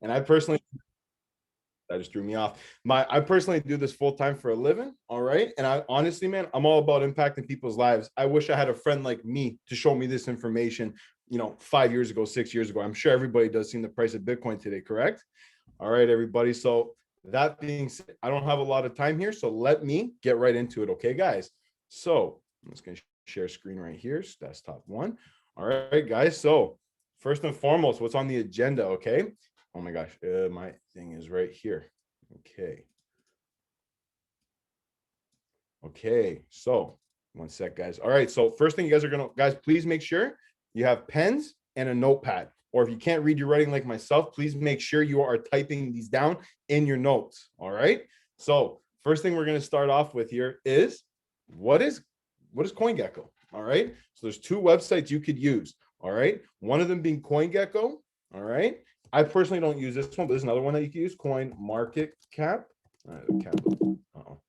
And I personally, that just threw me off. I personally do this full time for a living. All right. And I honestly, man, I'm all about impacting people's lives. I wish I had a friend like me to show me this information, 5 years ago, 6 years ago. I'm sure everybody does see the price of Bitcoin today, correct? All right, everybody. So that being said, I don't have a lot of time here. So let me get right into it. Okay, guys. So I'm just going to share screen right here. It's desktop one. All right, guys. So first and foremost, what's on the agenda? Okay. Oh my gosh, my thing is right here. Okay. Okay, so one sec, guys. All right, so first thing you guys are gonna, guys, please make sure you have pens and a notepad. Or if you can't read your writing like myself, please make sure you are typing these down in your notes. All right. So first thing we're gonna start off with here is what is CoinGecko? All right. So there's two websites you could use. All right. One of them being CoinGecko. All right. I personally don't use this one, but there's another one that you can use, Coin Market Cap. Uh-oh.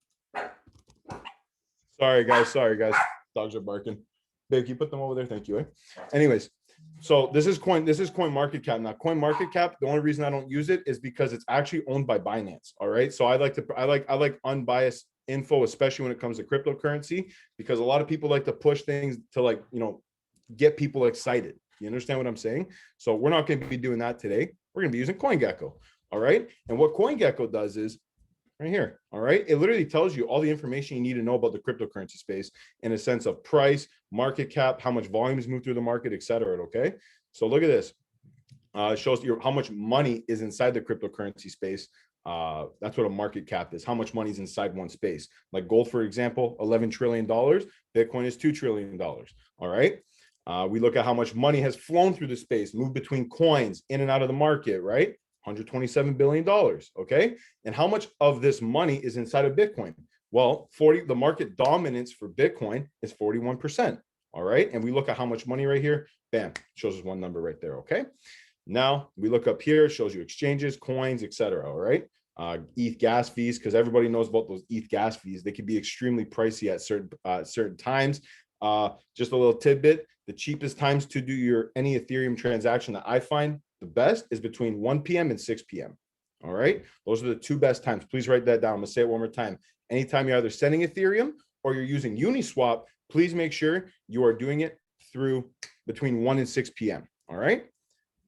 Sorry, guys. Dogs are barking. Babe, can you put them over there? Thank you. Anyways, so this is Coin Market Cap. Now, Coin Market Cap, the only reason I don't use it is because it's actually owned by Binance. All right. So I like unbiased info, especially when it comes to cryptocurrency, because a lot of people like to push things to get people excited. You understand what I'm saying? So we're not going to be doing that today. We're going to be using CoinGecko. All right. And what CoinGecko does is right here. All right. It literally tells you all the information you need to know about the cryptocurrency space in a sense of price, market cap, how much volume is moved through the market, et cetera. Okay. So look at this. It shows you how much money is inside the cryptocurrency space. That's what a market cap is. How much money is inside one space. Like gold, for example, $11 trillion. Bitcoin is $2 trillion. All right. We look at how much money has flown through the space, moved between coins in and out of the market, right? $127 billion. Okay. And how much of this money is inside of Bitcoin? Well, the market dominance for Bitcoin is 41%. All right. And we look at how much money right here. Bam, shows us one number right there. Okay. Now we look up here, shows you exchanges, coins, etc. All right. ETH gas fees, because everybody knows about those ETH gas fees. They can be extremely pricey at certain times. Just a little tidbit. The cheapest times to do any Ethereum transaction that I find the best is between 1 p.m. and 6 p.m. All right. Those are the two best times. Please write that down. I'm going to say it one more time. Anytime you're either sending Ethereum or you're using Uniswap, please make sure you are doing it through between 1 and 6 p.m. All right.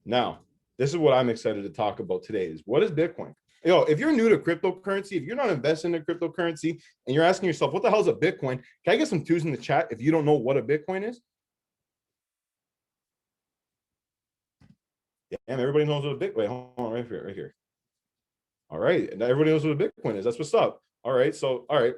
Now, this is what I'm excited to talk about today is what is Bitcoin? If you're new to cryptocurrency, if you're not investing in cryptocurrency and you're asking yourself, what the hell is a Bitcoin? Can I get some twos in the chat if you don't know what a Bitcoin is? Yeah, and everybody knows what a Bitcoin. Wait, hold on, right here. All right, and everybody knows what a Bitcoin is. That's what's up. All right,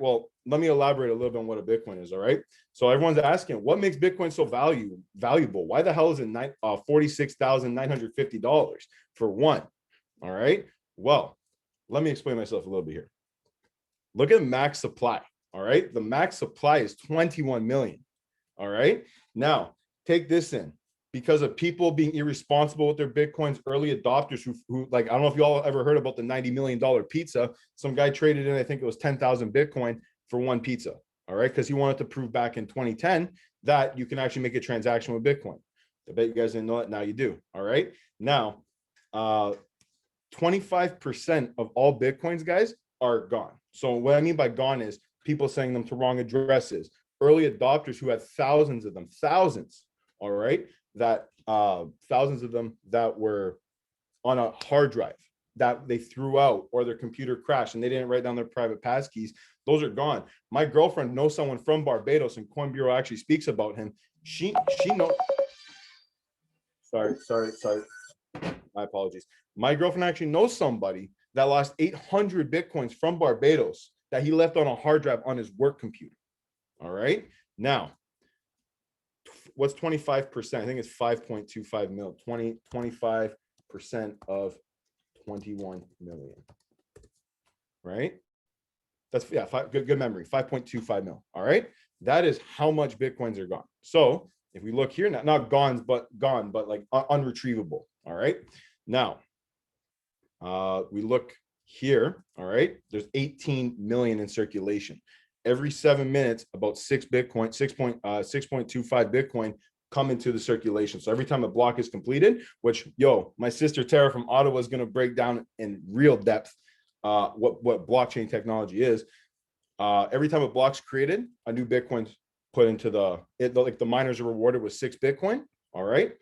well, let me elaborate a little bit on what a Bitcoin is. All right, so everyone's asking, what makes Bitcoin so valuable? Why the hell is it $46,950 for one? All right, well, let me explain myself a little bit here. Look at max supply. All right, the max supply is 21 million. All right, now take this in. Because of people being irresponsible with their Bitcoins, early adopters who like, I don't know if you all ever heard about the $90 million pizza. Some guy traded in, I think it was 10,000 Bitcoin for one pizza. All right. Because he wanted to prove back in 2010 that you can actually make a transaction with Bitcoin. I bet you guys didn't know it. Now you do. All right. Now, 25% of all Bitcoins, guys, are gone. So what I mean by gone is people sending them to wrong addresses, early adopters who had thousands of them, thousands. All right. That thousands of them that were on a hard drive that they threw out or their computer crashed and they didn't write down their private passkeys. Those are gone. My girlfriend knows someone from Barbados, and Coin Bureau actually speaks about him. She knows. Sorry. My apologies. My girlfriend actually knows somebody that lost 800 Bitcoins from Barbados that he left on a hard drive on his work computer. All right. Now, what's 25%? I think it's 5.25 mil. 25% of 21 million. Right? That's good memory. 5.25 mil. All right. That is how much Bitcoins are gone. So if we look here, not gone, but like unretrievable. All right. Now, we look here. All right. There's 18 million in circulation. Every 7 minutes, about 6.25 Bitcoin come into the circulation. So every time a block is completed, which, yo, my sister Tara from Ottawa is going to break down in real depth what blockchain technology is. Every time a block's created, a new Bitcoin's put into like the miners are rewarded with 6 Bitcoin. All right.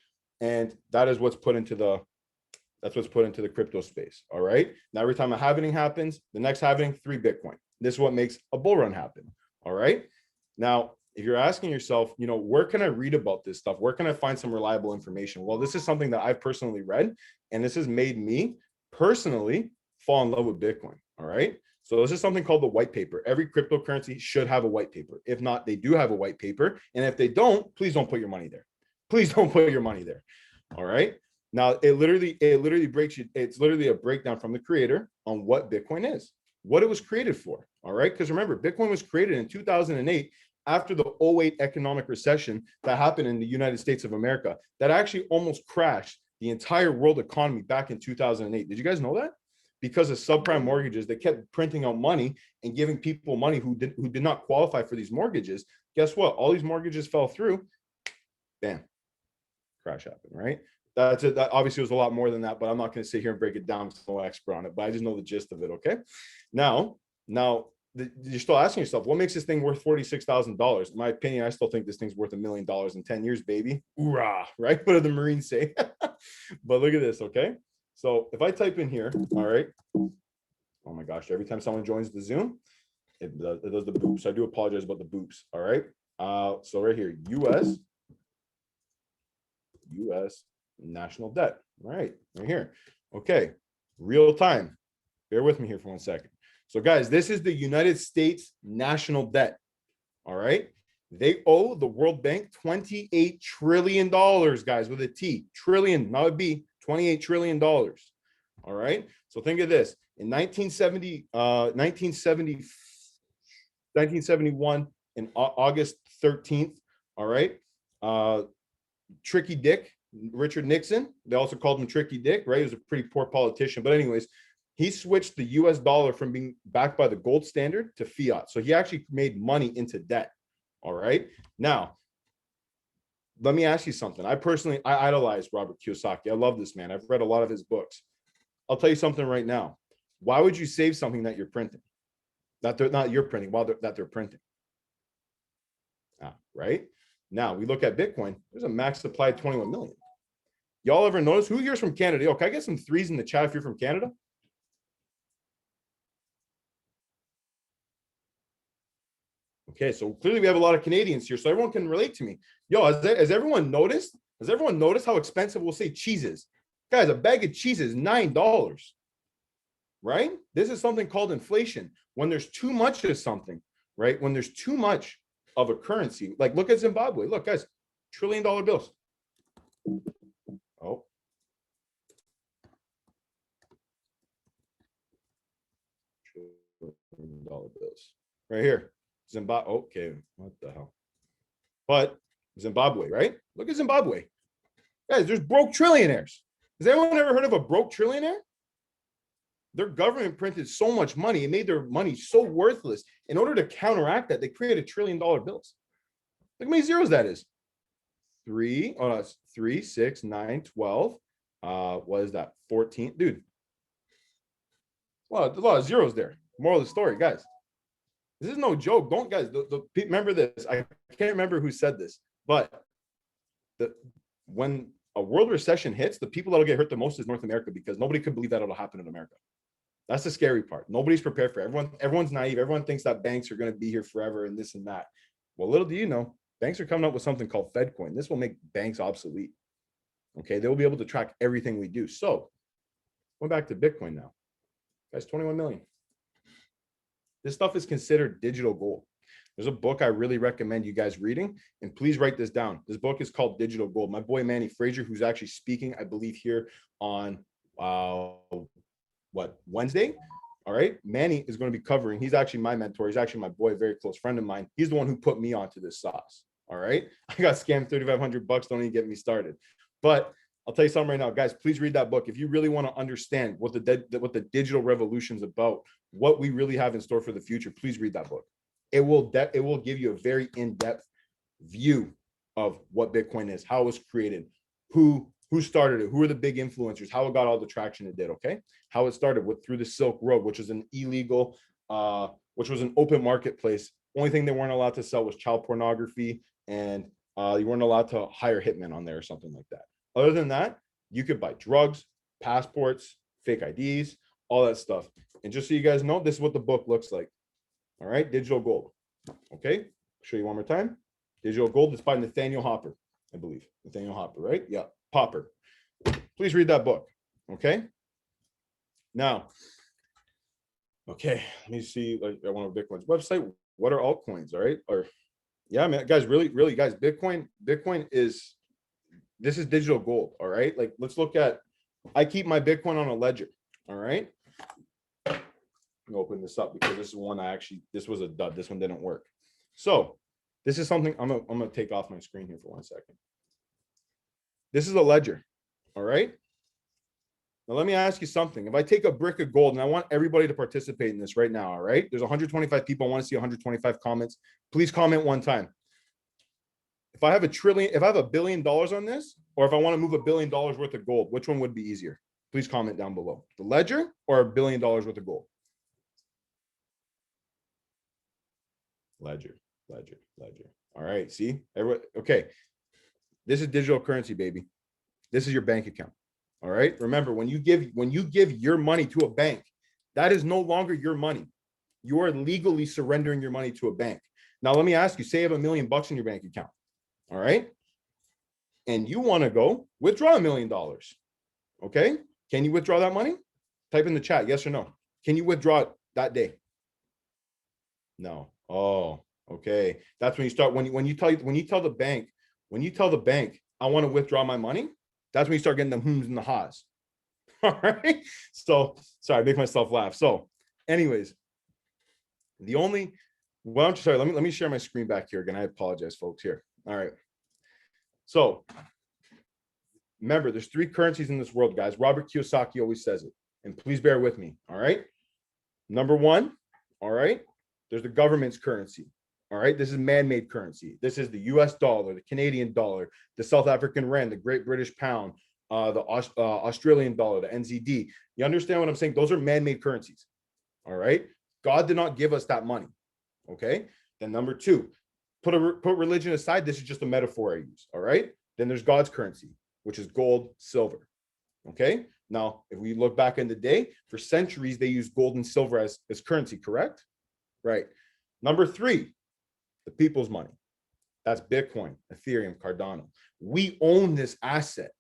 And that is what's put into the crypto space. All right. Now, every time a halving happens, the next halving, 3 Bitcoin. This is what makes a bull run happen. All right. Now, if you're asking yourself, where can I read about this stuff? Where can I find some reliable information? Well, this is something that I've personally read, and this has made me personally fall in love with Bitcoin. All right. So this is something called the white paper. Every cryptocurrency should have a white paper. If not, they do have a white paper. And if they don't, please don't put your money there. Please don't put your money there. All right. Now, it literally breaks you. It's literally a breakdown from the creator on what Bitcoin is, what it was created for. All right. Because remember, Bitcoin was created in 2008 after the 2008 economic recession that happened in the United States of America, that actually almost crashed the entire world economy back in 2008. Did you guys know that? Because of subprime mortgages, they kept printing out money and giving people money who did not qualify for these mortgages. Guess what? All these mortgages fell through. Bam. Crash happened, right? That's it. That obviously was a lot more than that, but I'm not going to sit here and break it down because I'm no expert on it, but I just know the gist of it. Okay. Now, you're still asking yourself, what makes this thing worth $46,000? In my opinion, I still think this thing's worth $1 million in 10 years, baby. Hoorah, right? What do the Marines say? But look at this, okay? So if I type in here, all right. Oh my gosh, every time someone joins the Zoom, it does the boops. I do apologize about the boops, all right? So right here, US national debt, right here. Okay, real time. Bear with me here for 1 second. So guys, this is the United States national debt. All right. They owe the World Bank $28 trillion, guys, with a T. Trillion, not a B, $28 trillion. All right. So think of this. In 1971, in August 13th, all right, Tricky Dick, Richard Nixon, they also called him Tricky Dick, right? He was a pretty poor politician. But anyways, he switched the US dollar from being backed by the gold standard to fiat. So he actually made money into debt. All right. Now, let me ask you something. I idolize Robert Kiyosaki. I love this man. I've read a lot of his books. I'll tell you something right now. Why would you save something that you're printing? That you're printing, that they're printing. Right? Now, we look at Bitcoin. There's a max supply of 21 million. Y'all ever notice? Who here's from Canada? Yo, can I get some threes in the chat if you're from Canada? Okay, so clearly we have a lot of Canadians here, so everyone can relate to me. Yo, has everyone noticed? Has everyone noticed how expensive, we'll say, cheese is? Guys, a bag of cheese is $9, right? This is something called inflation. When there's too much of something, right? When there's too much of a currency, like look at Zimbabwe. Look, guys, $1 trillion bills. Oh. $1 trillion bills. Right here. Zimbabwe. Okay, what the hell? But Zimbabwe, right? Look at Zimbabwe. Guys, there's broke trillionaires. Has anyone ever heard of a broke trillionaire? Their government printed so much money, it made their money so worthless. In order to counteract that, they created $1 trillion bills. Look how many zeros that is. 3, 6, 9, 12. What is that? 14. Dude. Well, there's a lot of zeros there. Moral of the story, guys. This is no joke. Don't, guys, remember this. I can't remember who said this, but when a world recession hits, the people that'll get hurt the most is North America, because nobody could believe that it'll happen in America. That's the scary part. Nobody's prepared for it. Everyone's naive. Everyone thinks that banks are going to be here forever and this and that. Well, little do you know, banks are coming up with something called FedCoin. This will make banks obsolete. Okay, they will be able to track everything we do. So, going back to Bitcoin now, guys, 21 million. This stuff is considered digital gold. There's a book I really recommend you guys reading, and please write this down. This book is called Digital Gold. My boy Manny Frazier, who's actually speaking, I believe, here on Wednesday. All right, Manny is going to be covering. He's actually my mentor. He's actually my boy, a very close friend of mine. He's the one who put me onto this sauce. All right, I got scammed $3,500. Don't even get me started. But I'll tell you something right now, guys. Please read that book if you really want to understand what the digital revolution is about, what we really have in store for the future. Please read that book. It will give you a very in-depth view of what Bitcoin is, how it was created, who started it, who are the big influencers, how it got all the traction it did, okay? How it started with through the Silk Road, which was an illegal, which was an open marketplace. Only thing they weren't allowed to sell was child pornography, and you weren't allowed to hire hitmen on there or something like that. Other than that, you could buy drugs, passports, fake IDs, all that stuff. And just so you guys know, this is what the book looks like. All right, digital gold. Okay, show you one more time. Digital gold. It's by Nathaniel Hopper, I believe. Nathaniel Hopper, right? Yeah, Popper. Please read that book. Okay. Now, okay, let me see. Like, I want Bitcoin's website. What are altcoins? All right, or yeah, man, guys, really, guys, Bitcoin is, this is digital gold. All right, like let's look at. I keep my Bitcoin on a ledger. All right. Let me open this up because this is one this was a dud. This one didn't work. So this is something I'm gonna take off my screen here for 1 second. This is a ledger. All right. Now let me ask you something. If I take a brick of gold, and I want everybody to participate in this right now, all right? There's 125 people. I want to see 125 comments. Please comment one time. If I have $1 billion on this, or if I want to move $1 billion worth of gold, which one would be easier? Please comment down below. The ledger or $1 billion worth of gold? Ledger. All right, see? Everyone, okay. This is digital currency, baby. This is your bank account. All right. Remember, when you give your money to a bank, that is no longer your money. You are legally surrendering your money to a bank. Now, let me ask you, say you have $1 million in your bank account. All right. And you want to go withdraw $1 million. Okay. Can you withdraw that money? Type in the chat, yes or no. Can you withdraw it that day? No. Oh, okay. That's when you start, when you tell the bank, I want to withdraw my money, that's when you start getting the hums and the ha's. All right. So sorry, I make myself laugh. So anyways, let me share my screen back here again. I apologize, folks, here. All right. So remember, there's 3 currencies in this world, guys. Robert Kiyosaki always says it, and please bear with me. All right. Number 1, all right, there's the government's currency. All right, this is man-made currency. This is the US dollar, the Canadian dollar, the South African rand, the Great British pound, the Australian dollar, the NZD. You understand what I'm saying? Those are man-made currencies. All right. God did not give us that money. Okay. Then number 2, put religion aside. This is just a metaphor I use. All right. Then there's God's currency, which is gold, silver. Okay. Now, if we look back in the day, for centuries, they used gold and silver as currency, correct? Right. Number 3, the people's money. That's Bitcoin, Ethereum, Cardano. We own this asset.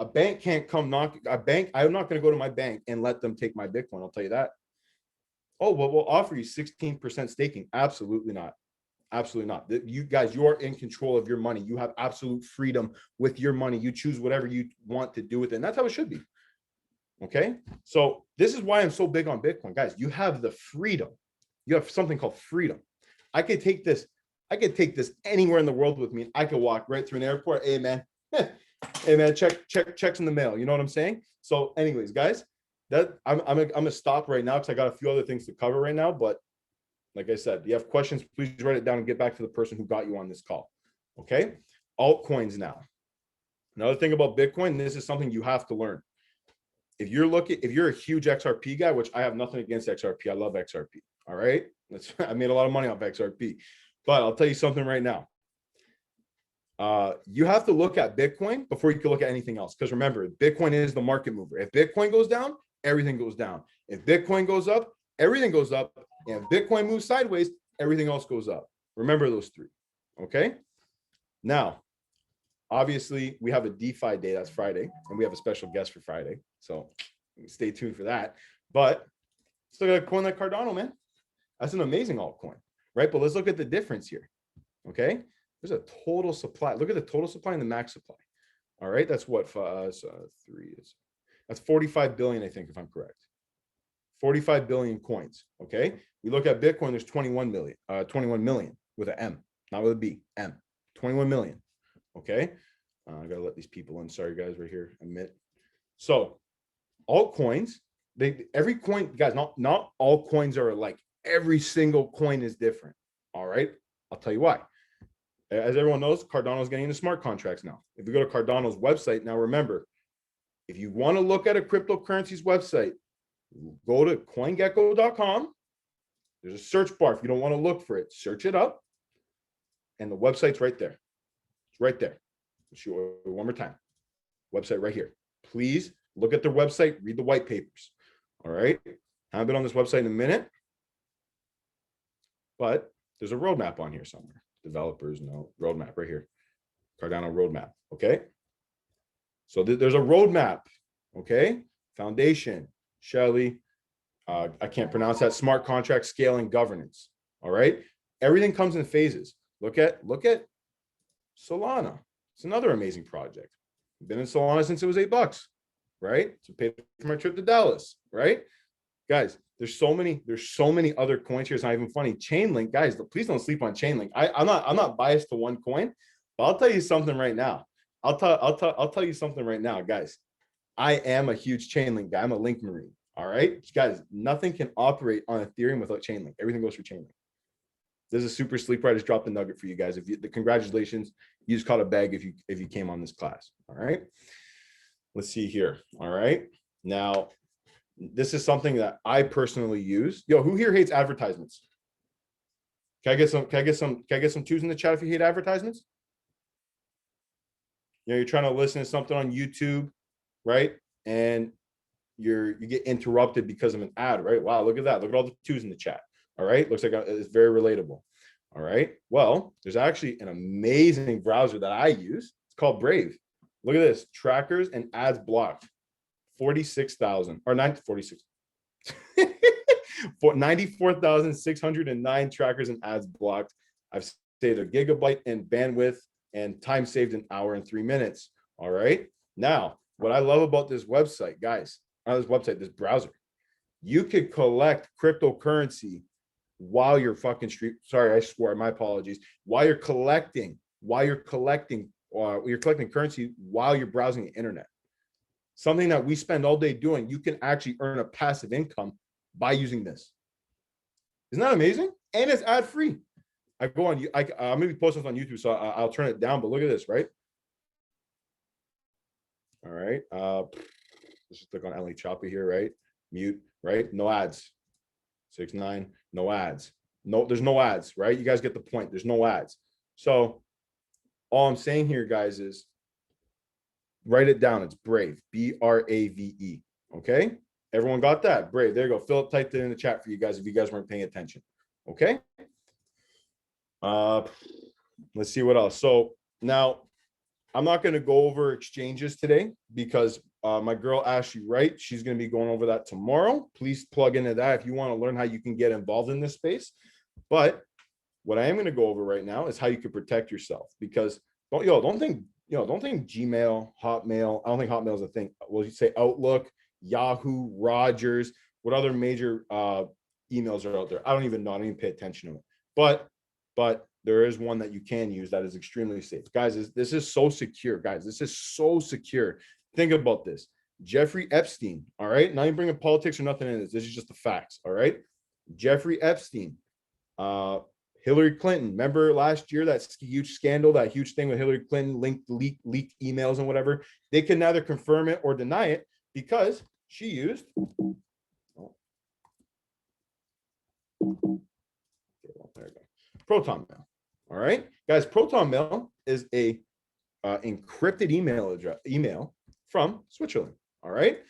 A bank can't come knock a bank. I'm not going to go to my bank and let them take my Bitcoin. I'll tell you that. Oh, well, we'll offer you 16% staking. Absolutely not. Absolutely not. You guys, you are in control of your money. You have absolute freedom with your money. You choose whatever you want to do with it. And that's how it should be. Okay. So this is why I'm so big on Bitcoin, guys. You have the freedom. You have something called freedom. I could take this anywhere in the world with me, and I could walk right through an airport. Hey man, hey man, checks in the mail. You know what I'm saying? So, anyways, guys, that I'm gonna stop right now because I got a few other things to cover right now. But like I said, if you have questions, please write it down and get back to the person who got you on this call. Okay, altcoins now. Another thing about Bitcoin, this is something you have to learn. If you're a huge XRP guy, which I have nothing against XRP, I love XRP. All right, I made a lot of money off XRP. But I'll tell you something right now. You have to look at Bitcoin before you can look at anything else. Because remember, Bitcoin is the market mover. If Bitcoin goes down, everything goes down. If Bitcoin goes up, everything goes up. And if Bitcoin moves sideways, everything else goes up. Remember those 3. Okay. Now, obviously, we have a DeFi day. That's Friday. And we have a special guest for Friday. So stay tuned for that. But let's look at a coin like Cardano, man. That's an amazing altcoin. Right. But let's look at the difference here. Okay. There's a total supply. Look at the total supply and the max supply. All right. That's what 3 is. That's 45 billion, I think, if I'm correct. 45 billion coins. Okay. We look at Bitcoin, there's 21 million with an M, not with a B, M, 21 million. Okay. I got to let these people in. Sorry, guys, right here. Admit. So altcoins, every coin, guys, not all coins are alike. Every single coin is different. All right. I'll tell you why. As everyone knows, Cardano's getting into smart contracts now. If we go to Cardano's website, now remember, if you want to look at a cryptocurrencies website, go to coingecko.com. There's a search bar. If you don't want to look for it, search it up. And the website's right there. It's right there. I'll show you one more time. Website right here. Please look at their website, read the white papers. All right. I haven't been on this website in a minute, but there's a roadmap on here somewhere. Developers, no, roadmap right here. Cardano roadmap. Okay. So there's a roadmap. Okay. Foundation, Shelly. I can't pronounce that. Smart contract scaling governance. All right. Everything comes in phases. Look at Solana. It's another amazing project. I've been in Solana since it was $8, right? So paid for my trip to Dallas, right? Guys, there's so many other coins here. It's not even funny. Chainlink, guys, please don't sleep on Chainlink. I'm not biased to one coin, but I'll tell you something right now. I'll tell you something right now, guys. I am a huge Chainlink guy. I'm a Link Marine. All right, guys, nothing can operate on Ethereum without Chainlink. Everything goes through Chainlink. This is a super sleeper. I just dropped the nugget for you guys. Congratulations, you just caught a bag if you came on this class. All right, let's see here. All right, now this is something that I personally use. Yo, who here hates advertisements? Can I get some twos in the chat if you hate advertisements? You know, you're trying to listen to something on YouTube, right? And you get interrupted because of an ad, right? Wow, look at that. Look at all the twos in the chat. All right, looks like it's very relatable. All right, well, there's actually an amazing browser that I use. It's called Brave. Look at this, trackers and ads blocked. 46,000 or 946 for 94,609 trackers and ads blocked. I've saved a gigabyte in bandwidth and time saved an hour and 3 minutes. All right, now what I love about this website, guys, this browser, you could collect cryptocurrency while you're fucking sorry, I swore, my apologies. While you're collecting currency while you're browsing the internet. Something that we spend all day doing, you can actually earn a passive income by using this. Isn't that amazing? And it's ad free. I go on, I'm gonna be posting this on YouTube, so I'll turn it down, but look at this, right? All right, let's just click on Emily Choppy here, right? Mute, right? No ads. 6-9, no ads. No, there's no ads, right? You guys get the point. There's no ads. So all I'm saying here, guys, is write it down. It's Brave, B-R-A-V-E. Okay, everyone got that? Brave. There you go. Philip typed it in the chat for you guys if you guys weren't paying attention. Okay. Let's see what else. So now I'm not going to go over exchanges today because my girl Ashley Wright, she's going to be going over that tomorrow. Please plug into that if you want to learn how you can get involved in this space. But what I am going to go over right now is how you can protect yourself, because don't think Gmail, Hotmail. I don't think Hotmail is a thing. Well, you say Outlook, Yahoo, Rogers. What other major emails are out there? I don't even know. I don't even pay attention to it. But there is one that you can use that is extremely safe. Guys, this is so secure. Guys, this is so secure. Think about this. Jeffrey Epstein, all right? Not even bringing politics or nothing in this. This is just the facts, all right? Jeffrey Epstein, Hillary Clinton. Remember last year, that huge scandal, that huge thing with Hillary Clinton, leaked emails and whatever? They can neither confirm it or deny it because she used... there we go. Proton Mail. All right, guys, Proton Mail is a encrypted email from Switzerland. All right,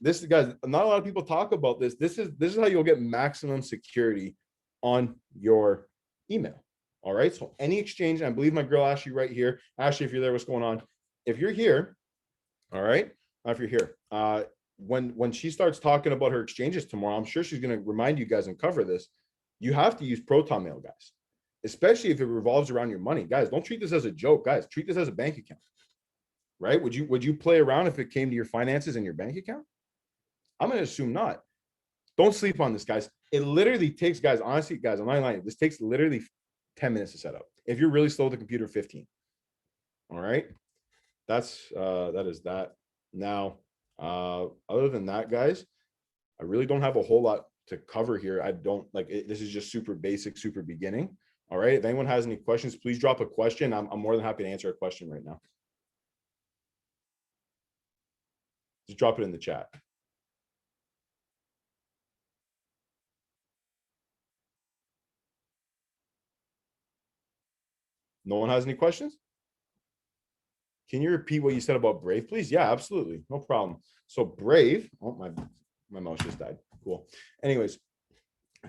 this, guys, not a lot of people talk about this. This is how you'll get maximum security on your email. All right, so any exchange, and I believe my girl Ashley right here. Ashley, if you're there, what's going on? If you're here, all right, if you're here, when she starts talking about her exchanges tomorrow, I'm sure she's going to remind you guys and cover this. You have to use Proton Mail, guys, especially if it revolves around your money. Guys, don't treat this as a joke. Guys, treat this as a bank account, right? Would you play around if it came to your finances and your bank account? I'm going to assume not. Don't sleep on this, guys. It literally takes, guys, honestly, guys, I'm not lying. This takes literally 10 minutes to set up. If you're really slow with the computer, 15. All right. That is that. Now, other than that, guys, I really don't have a whole lot to cover here. I don't this is just super basic, super beginning. All right. If anyone has any questions, please drop a question. I'm more than happy to answer a question right now. Just drop it in the chat. No one has any questions? Can you repeat what you said about Brave, please? Yeah, absolutely. No problem. So Brave, oh, my mouse just died. Cool. Anyways,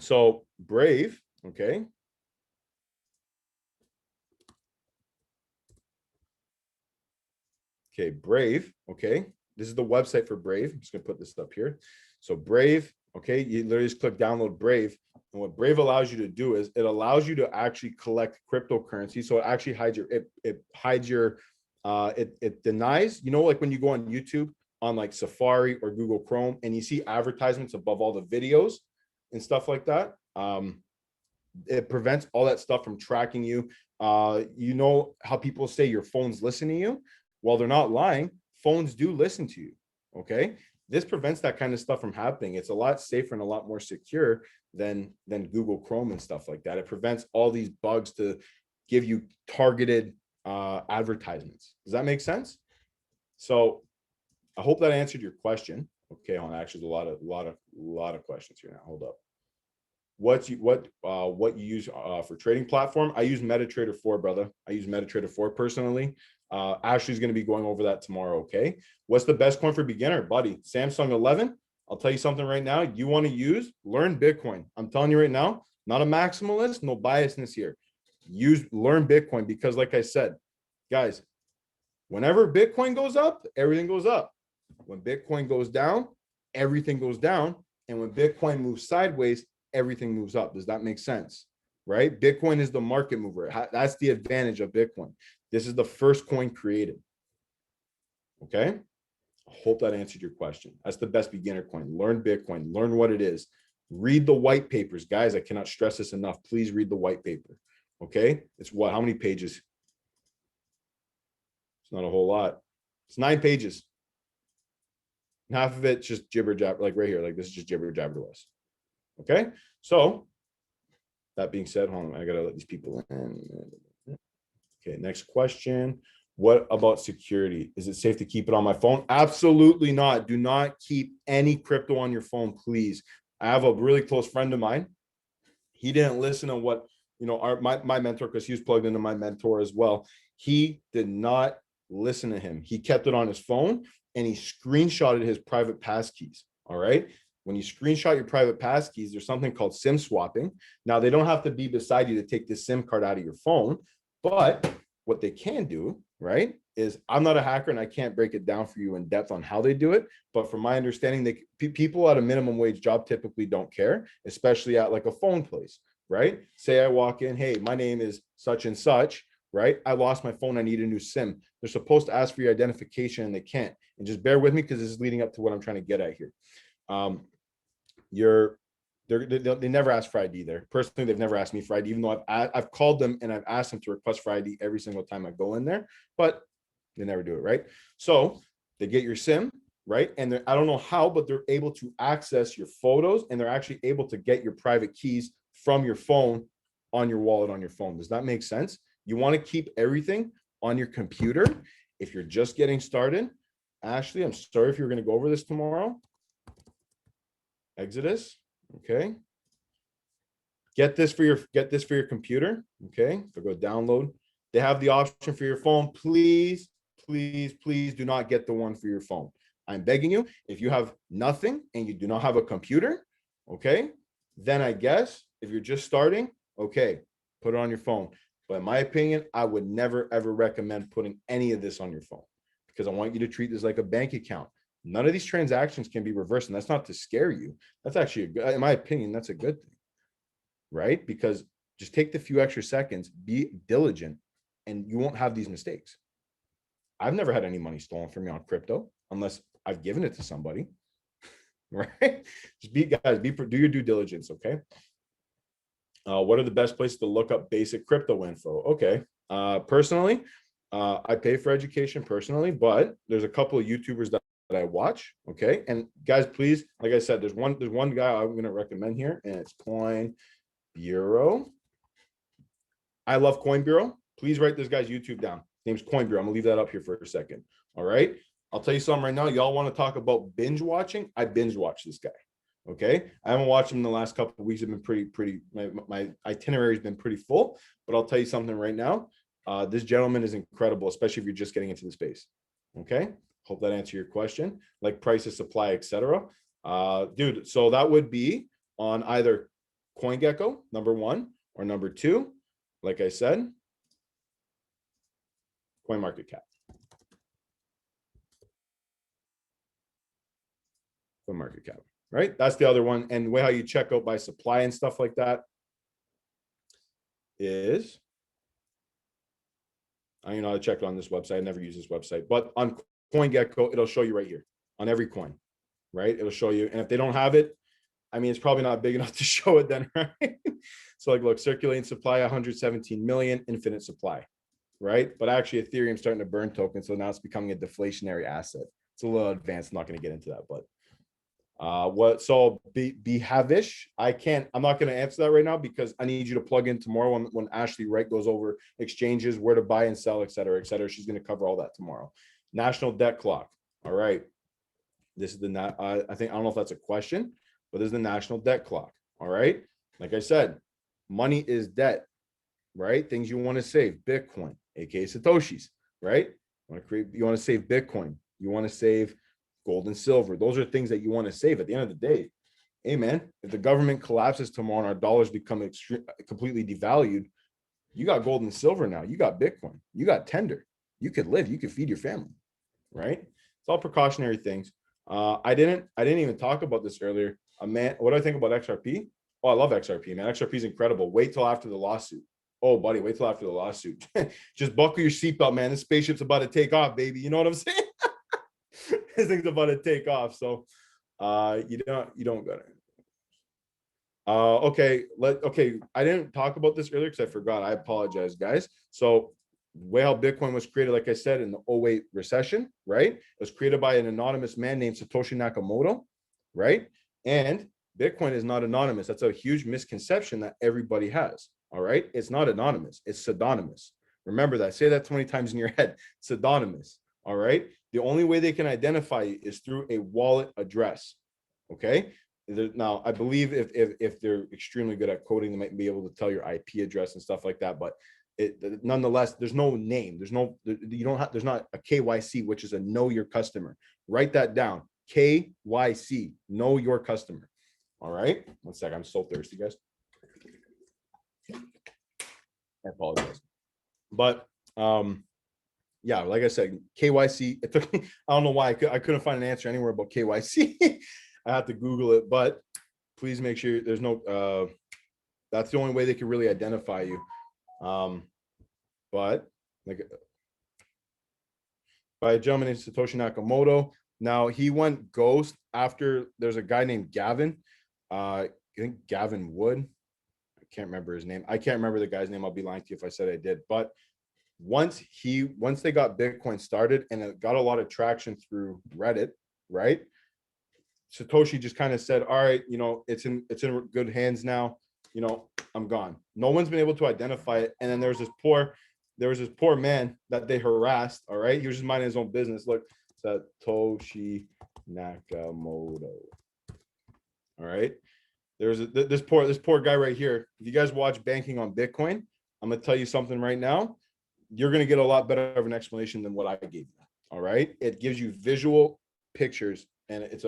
so Brave, okay. Okay, Brave, okay. This is the website for Brave. I'm just gonna put this up here. So Brave, okay, you literally just click download Brave. And what Brave allows you to do is it allows you to actually collect cryptocurrency. So it actually hides your, it hides your, it denies, you know, like when you go on YouTube on like Safari or Google Chrome and you see advertisements above all the videos and stuff like that. It prevents all that stuff from tracking you. You know how people say your phone's listening to you? Well, they're not lying. Phones do listen to you, okay? This prevents that kind of stuff from happening. It's a lot safer and a lot more secure than Google Chrome and stuff like that. It prevents all these bugs to give you targeted advertisements. Does that make sense? So I hope that answered your question. Okay, actually, there's a lot of questions here now. Hold up. What you use for trading platform? I use MetaTrader 4, brother. I use MetaTrader 4 personally. Ashley's going to be going over that tomorrow. Okay. What's the best coin for beginner, buddy? Samsung 11. I'll tell you something right now. You want to learn Bitcoin. I'm telling you right now, not a maximalist, no biasness here. Learn Bitcoin because, like I said, guys, whenever Bitcoin goes up, everything goes up. When Bitcoin goes down, everything goes down. And when Bitcoin moves sideways, everything moves up. Does that make sense? Right? Bitcoin is the market mover. That's the advantage of Bitcoin. This is the first coin created. Okay. I hope that answered your question. That's the best beginner coin. Learn Bitcoin, learn what it is. Read the white papers. Guys, I cannot stress this enough. Please read the white paper. Okay. It's what? How many pages? It's not a whole lot. It's 9 pages. Half of it's just jibber jabber, like right here. Like this is just jibber jabber to us. Okay. So that being said, hold on, I gotta let these people in. Okay, next question. What about security? Is it safe to keep it on my phone? Absolutely not. Do not keep any crypto on your phone, please. I have a really close friend of mine. He didn't listen to what, you know, my mentor, because he was plugged into my mentor as well. He did not listen to him. He kept it on his phone and he screenshotted his private passkeys. All right. When you screenshot your private passkeys, there's something called SIM swapping. Now, they don't have to be beside you to take this SIM card out of your phone, but what they can do, right, is I'm not a hacker and I can't break it down for you in depth on how they do it. But from my understanding, people at a minimum wage job typically don't care, especially at like a phone place, right? Say I walk in, hey, my name is such and such, right? I lost my phone. I need a new SIM. They're supposed to ask for your identification and they can't. And just bear with me because this is leading up to what I'm trying to get at here. They never ask for ID there. Personally, they've never asked me for ID, even though I've called them and I've asked them to request for ID every single time I go in there, but they never do it, right? So they get your SIM, right? And I don't know how, but they're able to access your photos and they're actually able to get your private keys from your phone on your wallet on your phone. Does that make sense? You want to keep everything on your computer. If you're just getting started, Ashley, I'm sorry if you're going to go over this tomorrow. Exodus, okay. Get this for your computer, okay. So go download. They have the option for your phone. Please, please, please do not get the one for your phone. I'm begging you. If you have nothing and you do not have a computer, okay, then I guess if you're just starting, okay, put it on your phone. But in my opinion, I would never ever recommend putting any of this on your phone because I want you to treat this like a bank account. None of these transactions can be reversed, and that's not to scare you. That's actually, in my opinion, that's a good thing, right? Because just take the few extra seconds, be diligent, and you won't have these mistakes. I've never had any money stolen from me on crypto unless I've given it to somebody, right? Just do your due diligence, okay? What are the best places to look up basic crypto info? Okay, personally, I pay for education personally, but there's a couple of YouTubers that I watch. Okay. And guys, please, like I said, there's one guy I'm going to recommend here, and it's Coin Bureau. I love Coin Bureau. Please write this guy's YouTube down. His name's Coin Bureau. I'm gonna leave that up here for a second. All right. I'll tell you something right now. Y'all want to talk about binge watching? I binge watch this guy. Okay. I haven't watched him in the last couple of weeks. I've been pretty, my itinerary has been pretty full, but I'll tell you something right now. This gentleman is incredible, especially if you're just getting into the space. Okay. Hope that answered your question. Like prices, supply, etc. Dude, so that would be on either CoinGecko, number 1, or number 2. Like I said, CoinMarketCap. CoinMarketCap, right? That's the other one. And the way how you check out by supply and stuff like that is, I don't know how to check it on this website. I never use this website, but on CoinGecko, it'll show you right here on every coin, right? It'll show you. And if they don't have it, I mean, it's probably not big enough to show it then, right? So like, look, circulating supply, 117 million, infinite supply, right? But actually Ethereum's starting to burn tokens. So now it's becoming a deflationary asset. It's a little advanced. I'm not going to get into that, but Behavish, I'm not going to answer that right now because I need you to plug in tomorrow when Ashley Wright goes over exchanges, where to buy and sell, et cetera, et cetera. She's going to cover all that tomorrow. National debt clock. All right. This is the, I don't know if that's a question, but this is the national debt clock. All right. Like I said, money is debt, right? Things you want to save, Bitcoin, aka Satoshis, right? You want to save Bitcoin. You want to save gold and silver. Those are things that you want to save at the end of the day. Hey man, if the government collapses tomorrow and our dollars become completely devalued, you got gold and silver now. You got Bitcoin. You got Tender. You could live. You could feed your family, right? It's all precautionary things. I didn't even talk about this earlier. Man, what do I think about XRP? Oh, I love XRP, man. XRP is incredible. Wait till after the lawsuit. Oh, buddy, wait till after the lawsuit. Just buckle your seatbelt, man. This spaceship's about to take off, baby. You know what I'm saying? This thing's about to take off. So you don't got it. Okay. I didn't talk about this earlier because I forgot. I apologize, guys. So way how Bitcoin was created, like I said, in the 2008 recession, right? It was created by an anonymous man named Satoshi Nakamoto, right? And Bitcoin is not anonymous. That's a huge misconception that everybody has. All right. It's not anonymous. It's pseudonymous. Remember that. Say that 20 times in your head. Pseudonymous. All right. The only way they can identify you is through a wallet address. Okay. Now, I believe if they're extremely good at coding, they might be able to tell your IP address and stuff like that. But nonetheless, there's no name. There's not a KYC, which is a know your customer. Write that down. KYC, know your customer. All right. One sec. I'm so thirsty, guys. I apologize. But yeah, like I said, KYC, it took me, I don't know why I couldn't find an answer anywhere about KYC. I have to Google it, but please make sure there's no, that's the only way they can really identify you. But like by a gentleman named Satoshi Nakamoto. Now he went ghost after there's a guy named Gavin. I think Gavin Wood. I can't remember his name. I can't remember the guy's name. I'll be lying to you if I said I did. But once they got Bitcoin started and it got a lot of traction through Reddit, right? Satoshi just kind of said, all right, it's in good hands now. I'm gone. No one's been able to identify it. And then there was this poor man that they harassed. All right. He was just minding his own business. Look, Satoshi Nakamoto. All right. There's this poor guy right here. If you guys watch Banking on Bitcoin, I'm going to tell you something right now. You're going to get a lot better of an explanation than what I gave you. All right. It gives you visual pictures and it's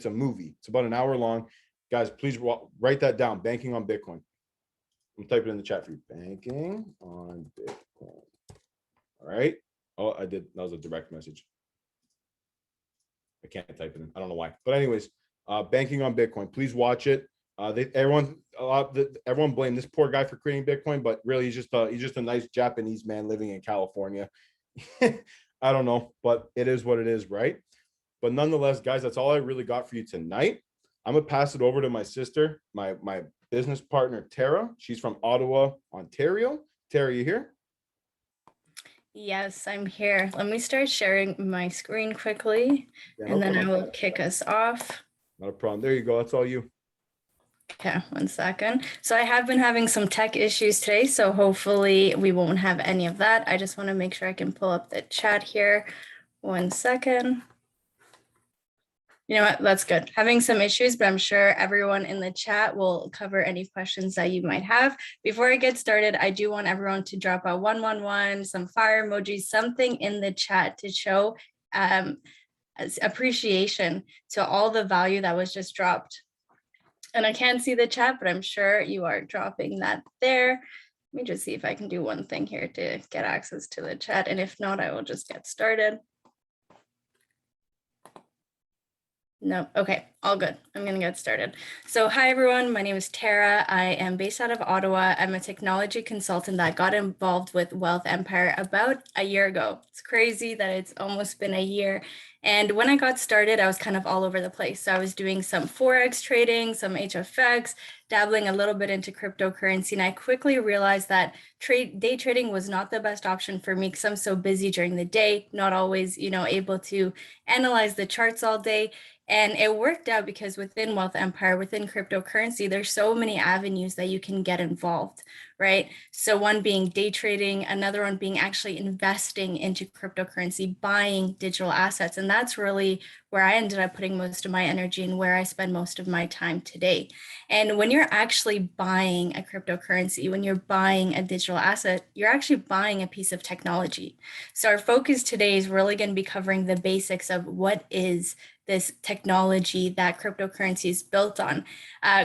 a movie. It's about an hour long. Guys, please write that down. Banking on Bitcoin. I'm typing in the chat for you. Banking on Bitcoin. All right. Oh, I did. That was a direct message. I can't type it in. I don't know why. But anyways, Banking on Bitcoin. Please watch it. Everyone blamed this poor guy for creating Bitcoin, but really he's just a nice Japanese man living in California. I don't know, but it is what it is, right? But nonetheless, guys, that's all I really got for you tonight. I'm gonna pass it over to my sister, my business partner, Tara. She's from Ottawa, Ontario. Tara, you here? Yes, I'm here. Let me start sharing my screen quickly, and then I will kick us off. Not a problem. There you go. That's all you. Okay, one second. So I have been having some tech issues today, so hopefully we won't have any of that. I just want to make sure I can pull up the chat here. One second. You know what? That's good. Having some issues, but I'm sure everyone in the chat will cover any questions that you might have. Before I get started, I do want everyone to drop a 111, some fire emojis, something in the chat to show appreciation to all the value that was just dropped. And I can't see the chat, but I'm sure you are dropping that there. Let me just see if I can do one thing here to get access to the chat. And if not, I will just get started. No, okay, all good. I'm gonna get started. So hi everyone, my name is Tara. I am based out of Ottawa. I'm a technology consultant that got involved with Wealth Empire about a year ago. It's crazy that it's almost been a year. And when I got started, I was kind of all over the place. So I was doing some Forex trading, some HFX, dabbling a little bit into cryptocurrency. And I quickly realized that day trading was not the best option for me because I'm so busy during the day, not always, able to analyze the charts all day. And it worked out because within Wealth Empire, within cryptocurrency, there's so many avenues that you can get involved, right? So one being day trading, another one being actually investing into cryptocurrency, buying digital assets. And that's really where I ended up putting most of my energy and where I spend most of my time today. And when you're actually buying a cryptocurrency, when you're buying a digital asset, you're actually buying a piece of technology. So our focus today is really going to be covering the basics of what is this technology that cryptocurrency is built on.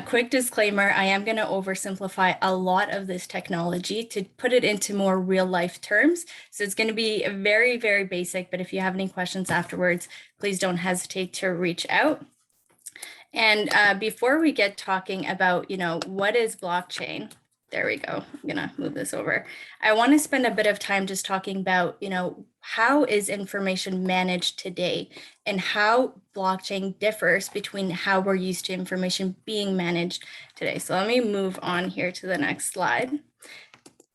Quick disclaimer, I am going to oversimplify a lot of this technology to put it into more real life terms. So it's going to be very, very basic, but if you have any questions afterwards, please don't hesitate to reach out. And before we get talking about, what is blockchain? There we go. I'm gonna move this over. I want to spend a bit of time just talking about, how is information managed today and how blockchain differs between how we're used to information being managed today. So let me move on here to the next slide.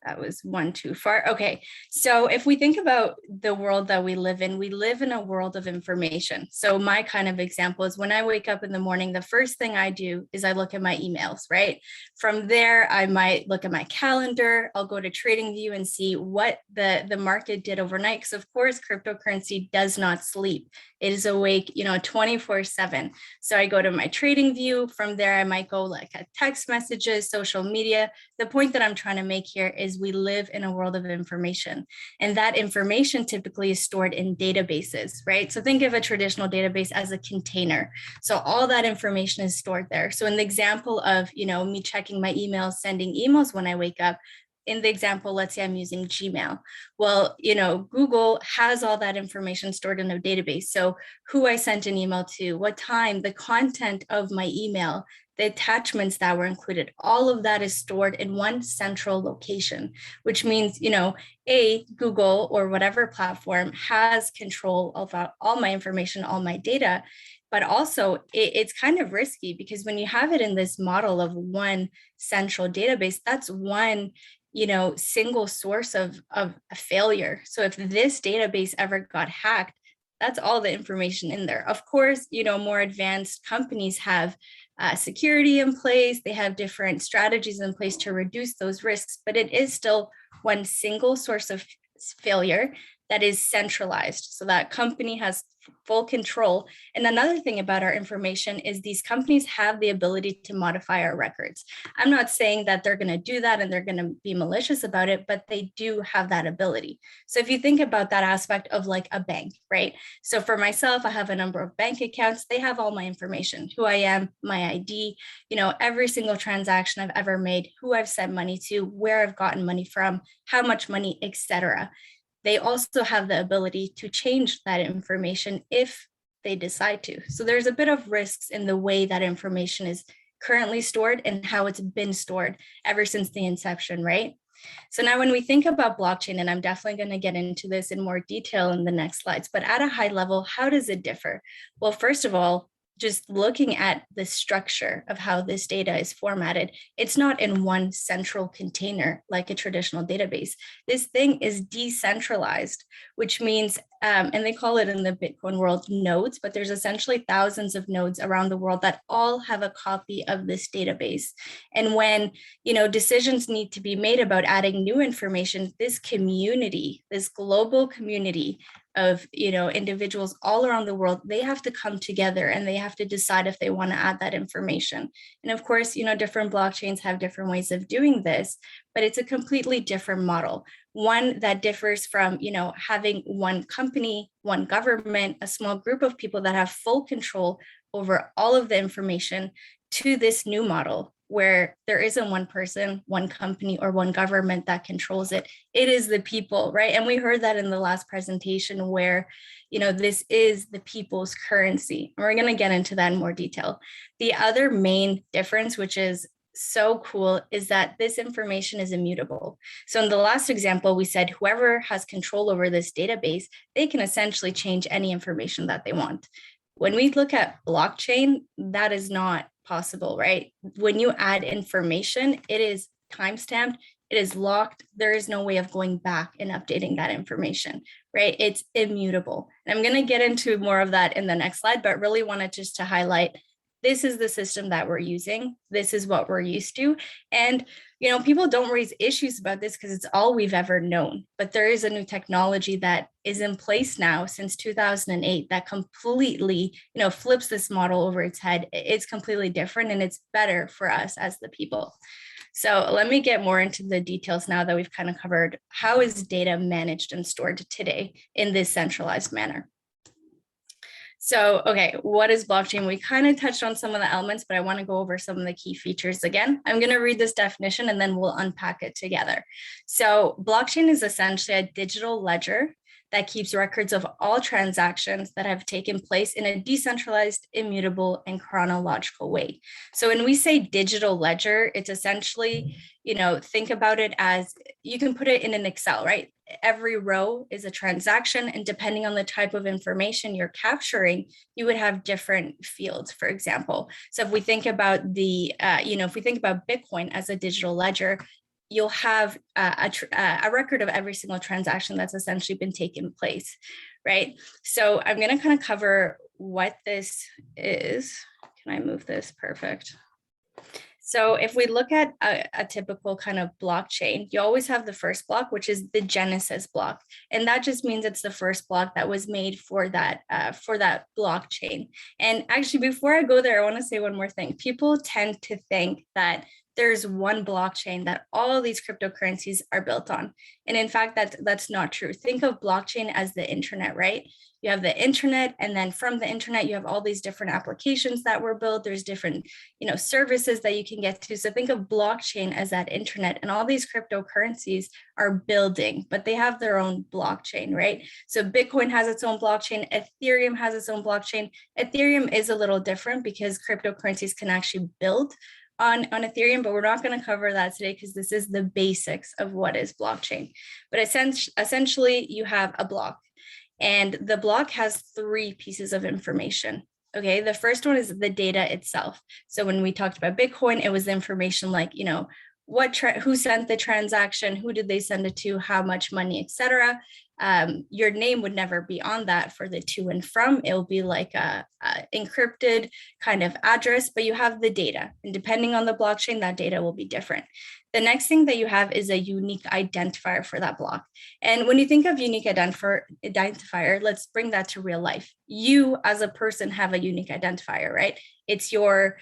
That was one too far. Okay, so if we think about the world that we live in a world of information. So my kind of example is when I wake up in the morning, the first thing I do is I look at my emails, right? From there, I might look at my calendar. I'll go to TradingView and see what the market did overnight. Because of course, cryptocurrency does not sleep. It is awake, 24/7. So I go to my TradingView. From there, I might go like at text messages, social media. The point that I'm trying to make here is we live in a world of information, and that information typically is stored in databases, right? So think of a traditional database as a container. So all that information is stored there. So in the example of, me checking my emails, sending emails when I wake up, in the example, let's say I'm using Gmail. Well, Google has all that information stored in a database. So who I sent an email to, what time, the content of my email, the attachments that were included, all of that is stored in one central location, which means, Google or whatever platform has control of all my information, all my data. But also it's kind of risky because when you have it in this model of one central database, that's one single source of a failure. So if this database ever got hacked, that's all the information in there. Of course, more advanced companies have security in place. They have different strategies in place to reduce those risks, but it is still one single source of failure that is centralized. So that company has full control. And another thing about our information is these companies have the ability to modify our records. I'm not saying that they're going to do that and they're going to be malicious about it, but they do have that ability. So if you think about that aspect of like a bank, right? So for myself, I have a number of bank accounts. They have all my information, who I am, my ID, every single transaction I've ever made, who I've sent money to, where I've gotten money from, how much money, etc. They also have the ability to change that information if they decide to. So there's a bit of risks in the way that information is currently stored and how it's been stored ever since the inception, right? So now when we think about blockchain, and I'm definitely going to get into this in more detail in the next slides, but at a high level, how does it differ? Well, first of all, just looking at the structure of how this data is formatted, it's not in one central container like a traditional database. This thing is decentralized, which means And they call it in the Bitcoin world nodes, but there's essentially thousands of nodes around the world that all have a copy of this database. And when, decisions need to be made about adding new information, this community, this global community of, individuals all around the world, they have to come together and they have to decide if they want to add that information. And of course, different blockchains have different ways of doing this, but it's a completely different model. One that differs from, having one company, one government, a small group of people that have full control over all of the information, to this new model where there isn't one person, one company, or one government that controls it. It is the people, right? And we heard that in the last presentation where, this is the people's currency. And we're going to get into that in more detail. The other main difference, which is so cool, is that this information is immutable. So in the last example, we said whoever has control over this database, they can essentially change any information that they want. When we look at blockchain, that is not possible, right? When you add information, it is timestamped, it is locked. There is no way of going back and updating that information, right? It's immutable. And I'm going to get into more of that in the next slide, but really wanted just to highlight this is the system that we're using. This is what we're used to. And, people don't raise issues about this because it's all we've ever known. But there is a new technology that is in place now since 2008 that completely, flips this model over its head. It's completely different and it's better for us as the people. So let me get more into the details now that we've kind of covered how is data managed and stored today in this centralized manner. So, okay, what is blockchain? We kind of touched on some of the elements, but I want to go over some of the key features again. I'm going to read this definition and then we'll unpack it together. So blockchain is essentially a digital ledger that keeps records of all transactions that have taken place in a decentralized, immutable, and chronological way. So when we say digital ledger, it's essentially, think about it as, you can put it in an Excel, right? Every row is a transaction, and depending on the type of information you're capturing, you would have different fields, for example. So if we think about if we think about Bitcoin as a digital ledger, you'll have a record of every single transaction that's essentially been taken place, right? So I'm going to kind of cover what this is. Can I move this? Perfect. So if we look at a typical kind of blockchain, you always have the first block, which is the Genesis block. And that just means it's the first block that was made for that blockchain. And actually, before I go there, I want to say one more thing. People tend to think that there's one blockchain that all these cryptocurrencies are built on. And in fact, that's not true. Think of blockchain as the internet, right? You have the internet, and then from the internet, you have all these different applications that were built. There's different, services that you can get to. So think of blockchain as that internet, and all these cryptocurrencies are building, but they have their own blockchain, right? So Bitcoin has its own blockchain. Ethereum has its own blockchain. Ethereum is a little different because cryptocurrencies can actually build on Ethereum, but we're not going to cover that today because this is the basics of what is blockchain. But essentially, you have a block, and the block has three pieces of information. Okay, the first one is the data itself. So when we talked about Bitcoin, it was the information like, who sent the transaction, who did they send it to, how much money, etc. Your name would never be on that for the to and from. It will be like a encrypted kind of address, but you have the data, and depending on the blockchain, that data will be different. The next thing that you have is a unique identifier for that block. And when you think of unique identifier, let's bring that to real life. You as a person have a unique identifier, right? It's your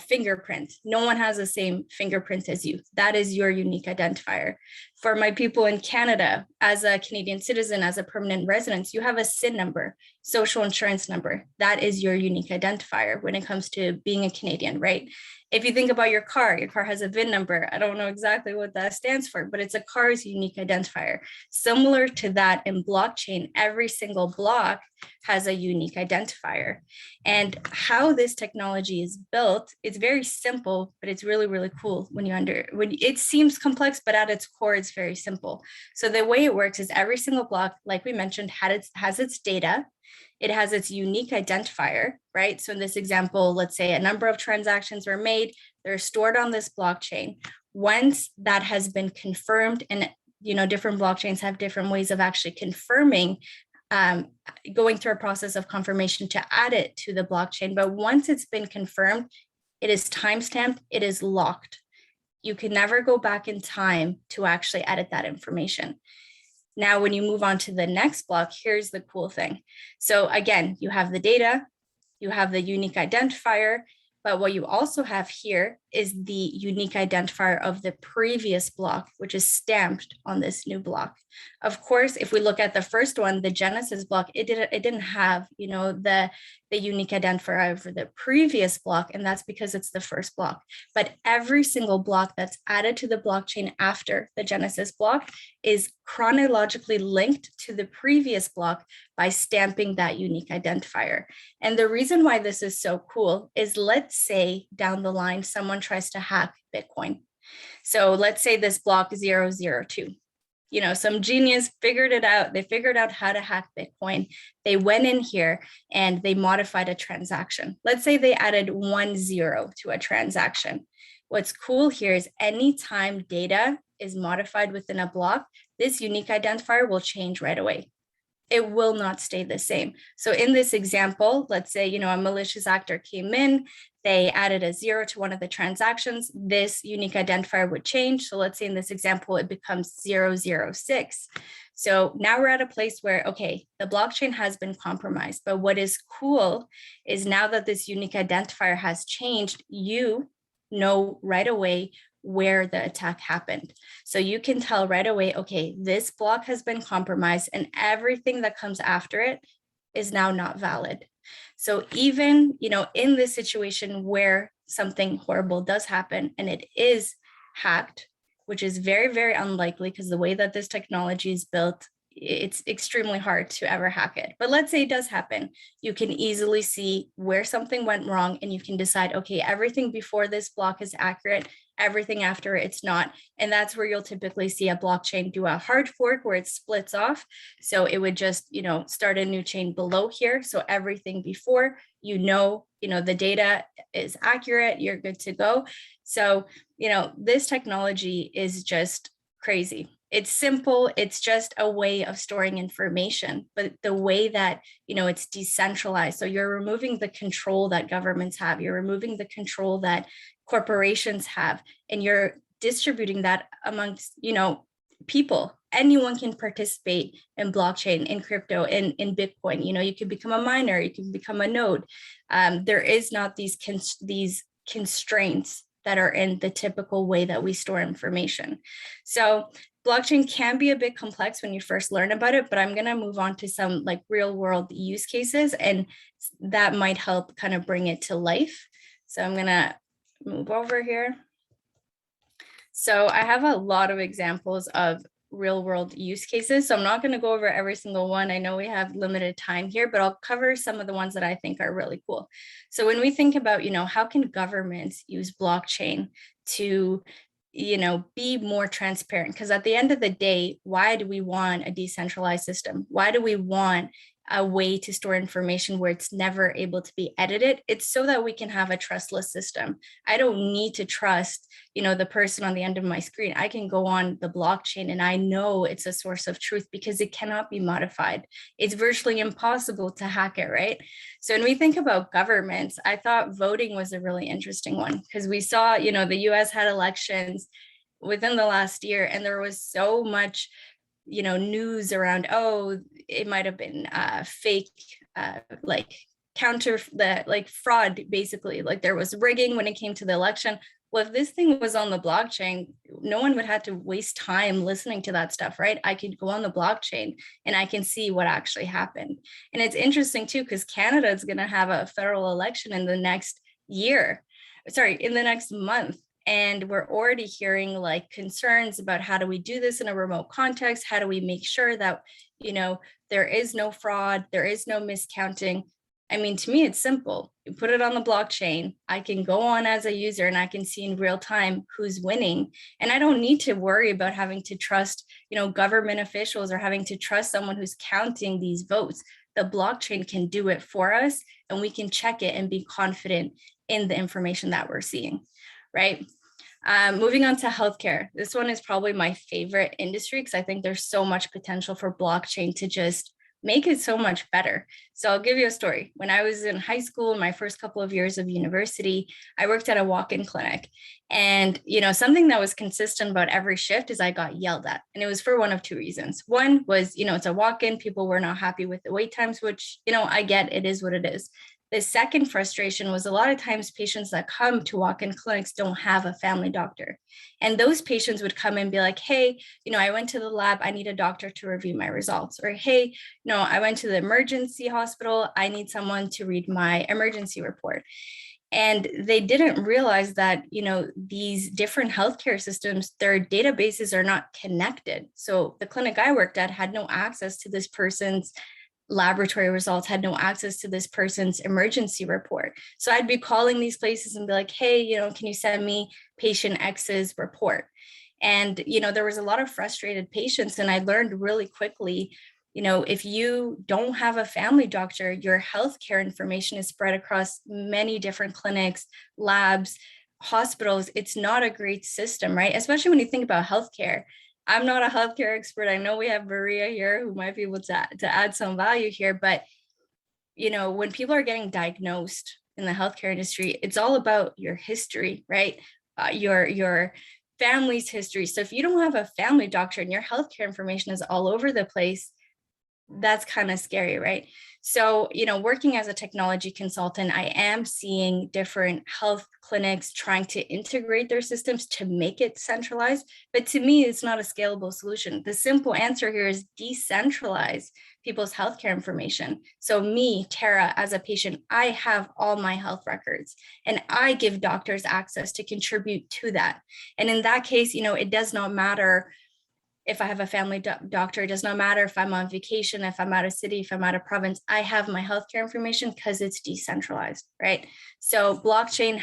fingerprint. No one has the same fingerprint as you. That is your unique identifier. For my people in Canada, as a Canadian citizen, as a permanent resident, you have a SIN number, social insurance number. That is your unique identifier when it comes to being a Canadian, right? If you think about your car has a VIN number. I don't know exactly what that stands for, but it's a car's unique identifier. Similar to that in blockchain, every single block has a unique identifier. And how this technology is built, it's very simple, but it's really, really cool when it seems complex, but at its core, it's very simple. So the way it works is every single block, like we mentioned, has its data. It has its unique identifier, right? So in this example, let's say a number of transactions were made, they're stored on this blockchain. Once that has been confirmed, and different blockchains have different ways of actually confirming going through a process of confirmation to add it to the blockchain. But once it's been confirmed, it is timestamped, it is locked. You can never go back in time to actually edit that information. Now, when you move on to the next block, here's the cool thing. So again, you have the data, you have the unique identifier, but what you also have here is the unique identifier of the previous block, which is stamped on this new block. Of course, if we look at the first one, the Genesis block, it didn't have, the unique identifier for the previous block, and that's because it's the first block. But every single block that's added to the blockchain after the Genesis block is chronologically linked to the previous block by stamping that unique identifier. And the reason why this is so cool is, let's say down the line, someone tries to hack Bitcoin. So let's say this block 002. Some genius figured it out. They figured out how to hack Bitcoin. They went in here and they modified a transaction. Let's say they added 10 to a transaction. What's cool here is anytime data is modified within a block, this unique identifier will change right away. It will not stay the same. So in this example, let's say, a malicious actor came in, they added a 0 to one of the transactions, this unique identifier would change. So let's say in this example, it becomes 006. So now we're at a place where, okay, the blockchain has been compromised. But what is cool is now that this unique identifier has changed, you know right away where the attack happened. So you can tell right away, okay, this block has been compromised and everything that comes after it is now not valid. So even, in this situation where something horrible does happen and it is hacked, which is very, very unlikely because the way that this technology is built, it's extremely hard to ever hack it. But let's say it does happen. You can easily see where something went wrong and you can decide, okay, everything before this block is accurate, everything after it's not. And that's where you'll typically see a blockchain do a hard fork where it splits off. So it would just, start a new chain below here. So everything before, the data is accurate, you're good to go. So, this technology is just crazy. It's simple. It's just a way of storing information, but the way that, it's decentralized. So you're removing the control that governments have. You're removing the control that corporations have, and you're distributing that amongst, people. Anyone can participate in blockchain, in crypto, in Bitcoin. You can become a miner, you can become a node. There is not these constraints that are in the typical way that we store information. So blockchain can be a bit complex when you first learn about it, but I'm going to move on to some like real world use cases, and that might help kind of bring it to life. So I'm going to move over here. So I have a lot of examples of real world use cases. So I'm not going to go over every single one. I know we have limited time here, but I'll cover some of the ones that I think are really cool. So when we think about, how can governments use blockchain to, be more transparent? Because at the end of the day, why do we want a decentralized system? Why do we want a way to store information where it's never able to be edited? It's so that we can have a trustless system. I don't need to trust, the person on the end of my screen. I can go on the blockchain and I know it's a source of truth because it cannot be modified. It's virtually impossible to hack it, right? So when we think about governments, I thought voting was a really interesting one because we saw, the US had elections within the last year, and there was so much news around, it might have been fake, like fraud, basically, like there was rigging when it came to the election. Well, if this thing was on the blockchain, no one would have to waste time listening to that stuff, right? I could go on the blockchain and I can see what actually happened. And it's interesting too, because Canada is going to have a federal election in the next month. And we're already hearing like concerns about how do we do this in a remote context? How do we make sure that, there is no fraud, there is no miscounting? I mean, to me, it's simple. You put it on the blockchain. I can go on as a user and I can see in real time who's winning. And I don't need to worry about having to trust, government officials or having to trust someone who's counting these votes. The blockchain can do it for us and we can check it and be confident in the information that we're seeing, right? Moving on to healthcare. This one is probably my favorite industry because I think there's so much potential for blockchain to just make it so much better. So I'll give you a story. When I was in high school, my first couple of years of university, I worked at a walk-in clinic. And, something that was consistent about every shift is I got yelled at. And it was for one of two reasons. One was, it's a walk-in, people were not happy with the wait times, which, I get, it is what it is. The second frustration was a lot of times patients that come to walk-in clinics don't have a family doctor. And those patients would come and be like, hey, I went to the lab, I need a doctor to review my results. Or, hey, I went to the emergency hospital, I need someone to read my emergency report. And they didn't realize that, these different healthcare systems, their databases are not connected. So the clinic I worked at had no access to this person's laboratory results, had no access to this person's emergency report. So I'd be calling these places and be like, hey, can you send me patient X's report? And, there was a lot of frustrated patients. And I learned really quickly, if you don't have a family doctor, your healthcare information is spread across many different clinics, labs, hospitals. It's not a great system, right? Especially when you think about healthcare. I'm not a healthcare expert. I know we have Maria here who might be able to add some value here, but when people are getting diagnosed in the healthcare industry, it's all about your history, right? Your family's history. So if you don't have a family doctor and your healthcare information is all over the place, that's kind of scary, right? So, working as a technology consultant, I am seeing different health clinics trying to integrate their systems to make it centralized. But to me, it's not a scalable solution. The simple answer here is decentralize people's healthcare information. So me, Tara, as a patient, I have all my health records and I give doctors access to contribute to that. And in that case, it does not matter if I have a family doctor, it does not matter if I'm on vacation, if I'm out of city, if I'm out of province, I have my healthcare information because it's decentralized, right? So blockchain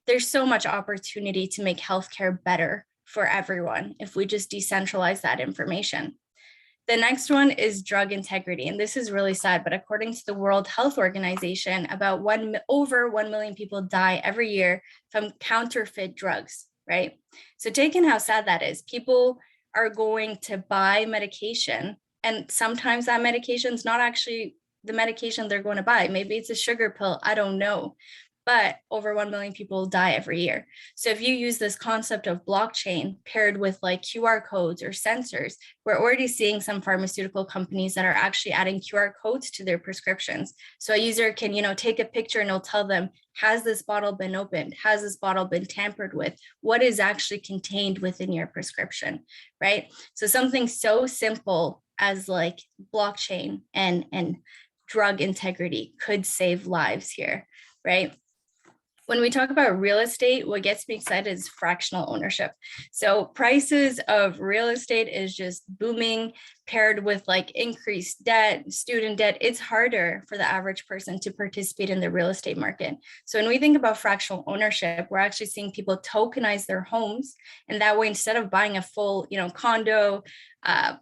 there's so much opportunity to make healthcare better for everyone if we just decentralize that information. The next one is drug integrity. And this is really sad, but according to the World Health Organization, about over 1 million people die every year from counterfeit drugs, right? So take in how sad that is. People are going to buy medication, and sometimes that medication is not actually the medication they're going to buy. Maybe it's a sugar pill, I don't know, but over 1 million people die every year. So if you use this concept of blockchain paired with like QR codes or sensors, we're already seeing some pharmaceutical companies that are actually adding QR codes to their prescriptions. So a user can, take a picture and it'll tell them, has this bottle been opened? Has this bottle been tampered with? What is actually contained within your prescription, right? So something so simple as like blockchain and drug integrity could save lives here, right? When we talk about real estate, what gets me excited is fractional ownership. So prices of real estate is just booming, paired with like increased debt, student debt. It's harder for the average person to participate in the real estate market. So when we think about fractional ownership, we're actually seeing people tokenize their homes. And that way, instead of buying a full, condo,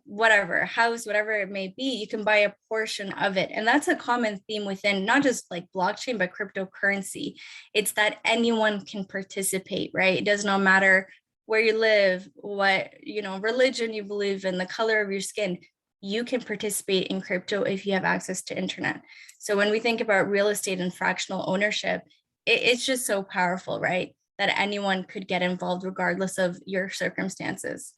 whatever, house, whatever it may be, you can buy a portion of it. And that's a common theme within not just like blockchain, but cryptocurrency. It's that anyone can participate, right? It does not matter where you live, what, religion you believe in, the color of your skin. You can participate in crypto if you have access to internet. So when we think about real estate and fractional ownership, it's just so powerful, right? That anyone could get involved regardless of your circumstances.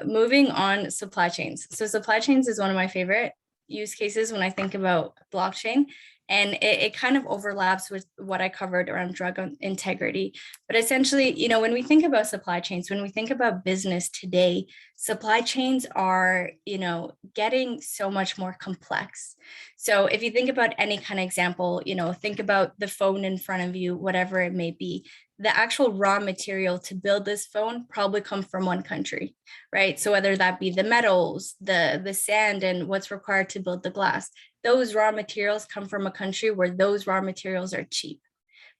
Moving on, supply chains. So supply chains is one of my favorite use cases when I think about blockchain. And it kind of overlaps with what I covered around drug integrity. But essentially, when we think about supply chains, when we think about business today, supply chains are, getting so much more complex. So if you think about any kind of example, think about the phone in front of you, whatever it may be, the actual raw material to build this phone probably come from one country, right? So whether that be the metals, the sand, and what's required to build the glass, those raw materials come from a country where those raw materials are cheap.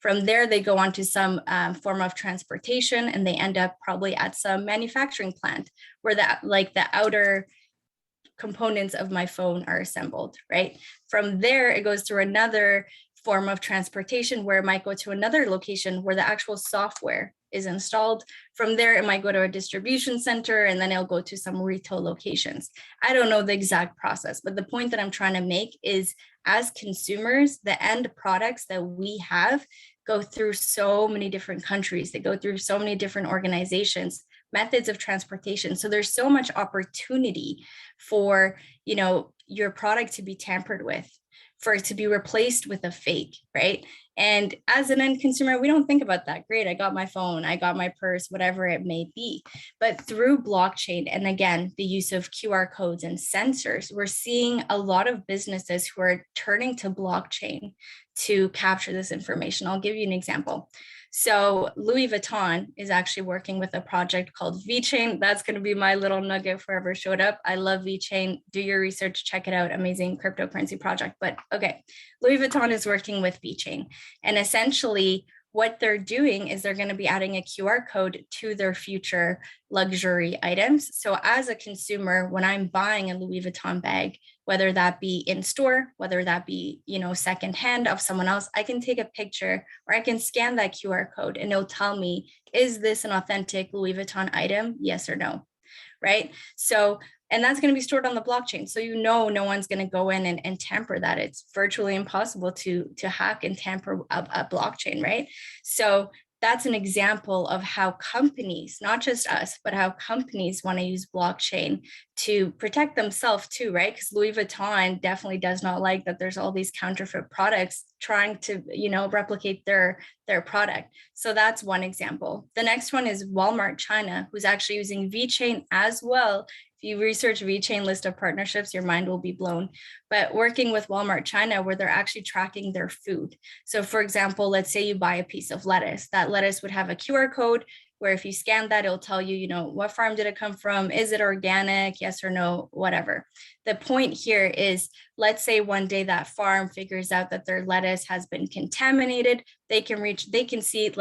From there, they go on to some form of transportation, and they end up probably at some manufacturing plant where the outer components of my phone are assembled, right? From there, it goes through another form of transportation where it might go to another location where the actual software is installed. From there, it might go to a distribution center and then it'll go to some retail locations. I don't know the exact process, but the point that I'm trying to make is as consumers, the end products that we have go through so many different countries. They go through so many different organizations, methods of transportation. So there's so much opportunity for, your product to be tampered with, for it to be replaced with a fake, right? And as an end consumer, we don't think about that. Great, I got my phone, I got my purse, whatever it may be. But through blockchain, and again, the use of QR codes and sensors, we're seeing a lot of businesses who are turning to blockchain to capture this information. I'll give you an example. So Louis Vuitton is actually working with a project called VeChain. That's going to be my little nugget for whoever showed up. I love VeChain. Do your research, check it out. Amazing cryptocurrency project. But okay, Louis Vuitton is working with VeChain. And essentially what they're doing is they're going to be adding a QR code to their future luxury items. So as a consumer, when I'm buying a Louis Vuitton bag, whether that be in store, whether that be, secondhand of someone else, I can take a picture or I can scan that QR code and it'll tell me, is this an authentic Louis Vuitton item? Yes or no, right? So, and that's going to be stored on the blockchain. So, no one's going to go in and tamper that. It's virtually impossible to hack and tamper a blockchain, right? So that's an example of how companies, not just us, but how companies want to use blockchain to protect themselves too, right? Because Louis Vuitton definitely does not like that there's all these counterfeit products trying to, replicate their product. So that's one example. The next one is Walmart China, who's actually using VeChain as well. If you research VeChain list of partnerships, your mind will be blown. But working with Walmart China, where they're actually tracking their food. So for example, let's say you buy a piece of lettuce. That lettuce would have a QR code where if you scan that, it'll tell you, what farm did it come from? Is it organic? Yes or no, whatever. The point here is, let's say one day that farm figures out that their lettuce has been contaminated. They can see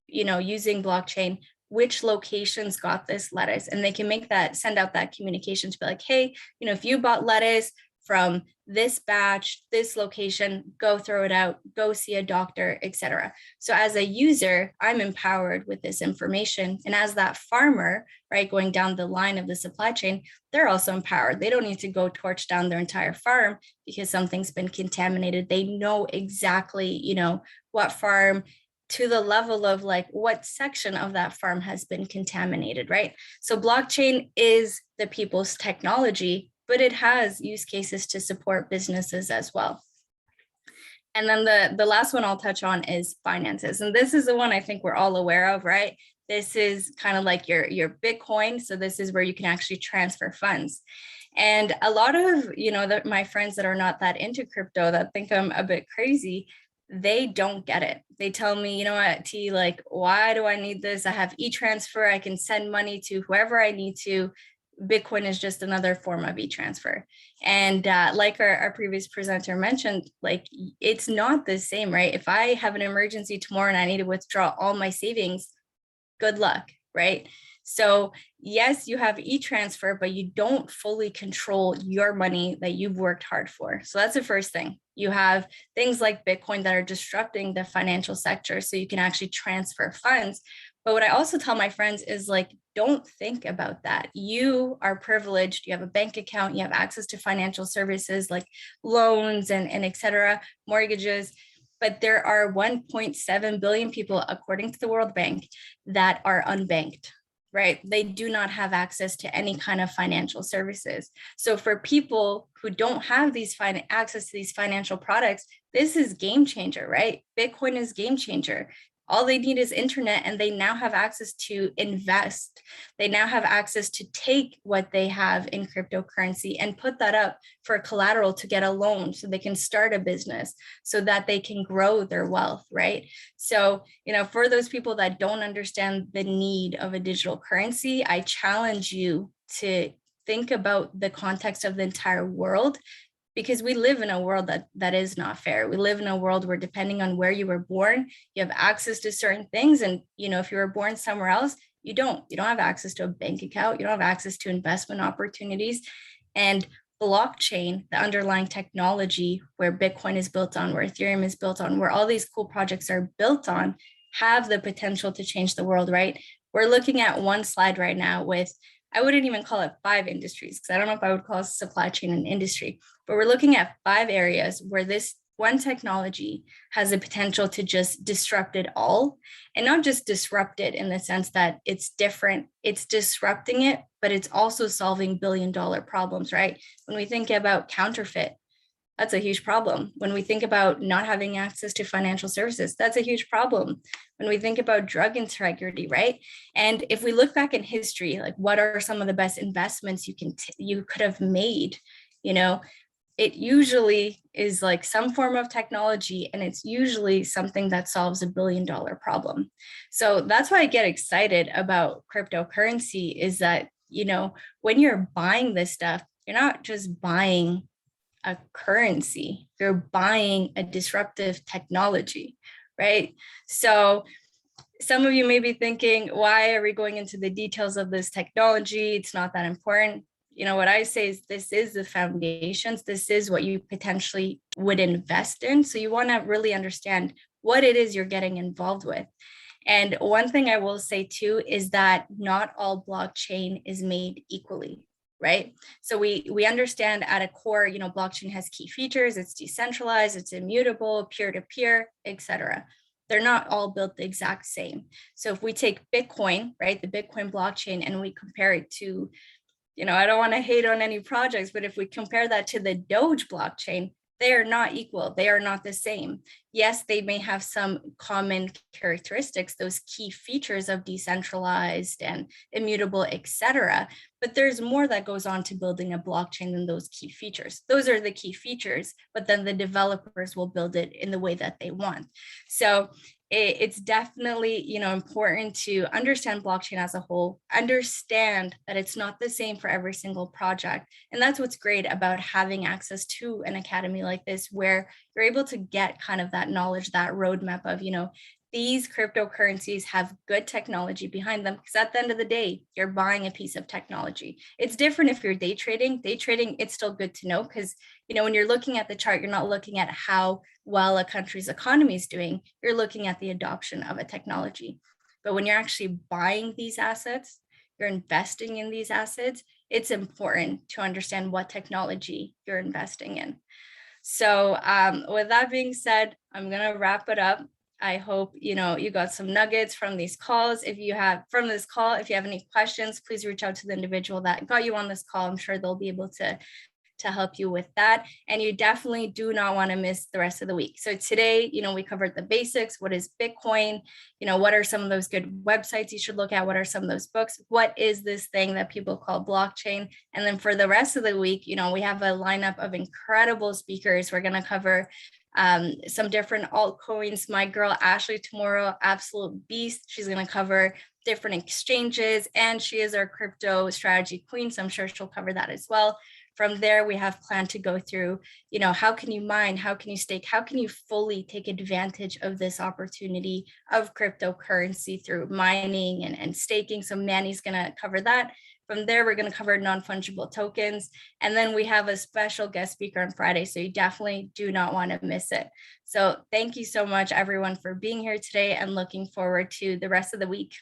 using blockchain, which locations got this lettuce, and they can send out that communication to be like, hey, if you bought lettuce from this batch, this location, go throw it out, go see a doctor, etc. So as a user, I'm empowered with this information. And as that farmer, right, going down the line of the supply chain, they're also empowered. They don't need to go torch down their entire farm because something's been contaminated. They know exactly, what farm, to the level of what section of that farm has been contaminated, right? So blockchain is the people's technology, but it has use cases to support businesses as well. And then the last one I'll touch on is finances. And this is the one I think we're all aware of, right? This is kind of like your Bitcoin. So this is where you can actually transfer funds. And a lot of, my friends that are not that into crypto that think I'm a bit crazy, they don't get it. They tell me, what, T, why do I need this? I have e-transfer. I can send money to whoever I need to. Bitcoin is just another form of e-transfer. And like our previous presenter mentioned, it's not the same, right? If I have an emergency tomorrow and I need to withdraw all my savings, good luck, right? So yes, you have e-transfer, but you don't fully control your money that you've worked hard for. So that's the first thing. You have things like Bitcoin that are disrupting the financial sector, so you can actually transfer funds. But what I also tell my friends is don't think about that. You are privileged. You have a bank account. You have access to financial services like loans and et cetera, mortgages. But there are 1.7 billion people, according to the World Bank, that are unbanked, right? They do not have access to any kind of financial services. So for people who don't have access to these financial products, this is game changer, right? Bitcoin is game changer. All they need is internet, and they now have access to invest. They now have access to take what they have in cryptocurrency and put that up for collateral to get a loan so they can start a business, so that they can grow their wealth, right? So, for those people that don't understand the need of a digital currency, I challenge you to think about the context of the entire world, because we live in a world that is not fair. We live in a world where, depending on where you were born, you have access to certain things. And, if you were born somewhere else, you don't have access to a bank account. You don't have access to investment opportunities. And blockchain, the underlying technology where Bitcoin is built on, where Ethereum is built on, where all these cool projects are built on, have the potential to change the world, right? We're looking at one slide right now with, I wouldn't even call it 5 industries, because I don't know if I would call supply chain an industry, but we're looking at 5 areas where this one technology has the potential to just disrupt it all, and not just disrupt it in the sense that it's different, it's disrupting it, but it's also solving billion-dollar problems, right? When we think about counterfeit, that's a huge problem. When we think about not having access to financial services, that's a huge problem. When we think about drug integrity, right? And if we look back in history, like what are some of the best investments you could have made, you know, it usually is like some form of technology, and it's usually something that solves a billion-dollar problem. So that's why I get excited about cryptocurrency, is that, you know, when you're buying this stuff, you're not just buying a currency, you're buying a disruptive technology, right? So some of you may be thinking, why are we going into the details of this technology? It's not that important. You know, what I say is this is the foundations. This is what you potentially would invest in. So you want to really understand what it is you're getting involved with. And one thing I will say too is that not all blockchain is made equally, right? So we understand at a core, you know, blockchain has key features. It's decentralized, it's immutable, peer-to-peer, etc. They're not all built the exact same. So if we take Bitcoin, right, the Bitcoin blockchain, and we compare it to, you know, I don't want to hate on any projects, but if we compare that to the Doge blockchain, they are not equal. They are not the same. Yes, they may have some common characteristics, those key features of decentralized and immutable, etc. But there's more that goes on to building a blockchain than those key features. Those are the key features, but then the developers will build it in the way that they want. So it's definitely, you know, important to understand blockchain as a whole, understand that it's not the same for every single project. And that's what's great about having access to an academy like this, where you're able to get kind of that knowledge, that roadmap of, you know, these cryptocurrencies have good technology behind them, because at the end of the day, you're buying a piece of technology. It's different if you're day trading. Day trading, it's still good to know, because, you know, when you're looking at the chart, you're not looking at how well a country's economy is doing. You're looking at the adoption of a technology. But when you're actually buying these assets, you're investing in these assets, it's important to understand what technology you're investing in. So with that being said, I'm gonna wrap it up. I hope, you know, you got some nuggets from these calls. If you have any questions, please reach out to the individual that got you on this call. I'm sure they'll be able to help you with that. And you definitely do not want to miss the rest of the week. So today, you know, we covered the basics. What is Bitcoin? You know, what are some of those good websites you should look at? What are some of those books? What is this thing that people call blockchain? And then for the rest of the week, you know, we have a lineup of incredible speakers. We're going to cover some different altcoins. My girl, Ashley, tomorrow, absolute beast. She's going to cover different exchanges, and she is our crypto strategy queen. So I'm sure she'll cover that as well. From there, we have planned to go through, you know, how can you mine? How can you stake? How can you fully take advantage of this opportunity of cryptocurrency through mining and staking? So Manny's going to cover that. From there, we're going to cover non-fungible tokens. And then we have a special guest speaker on Friday. So you definitely do not want to miss it. So thank you so much, everyone, for being here today, and looking forward to the rest of the week.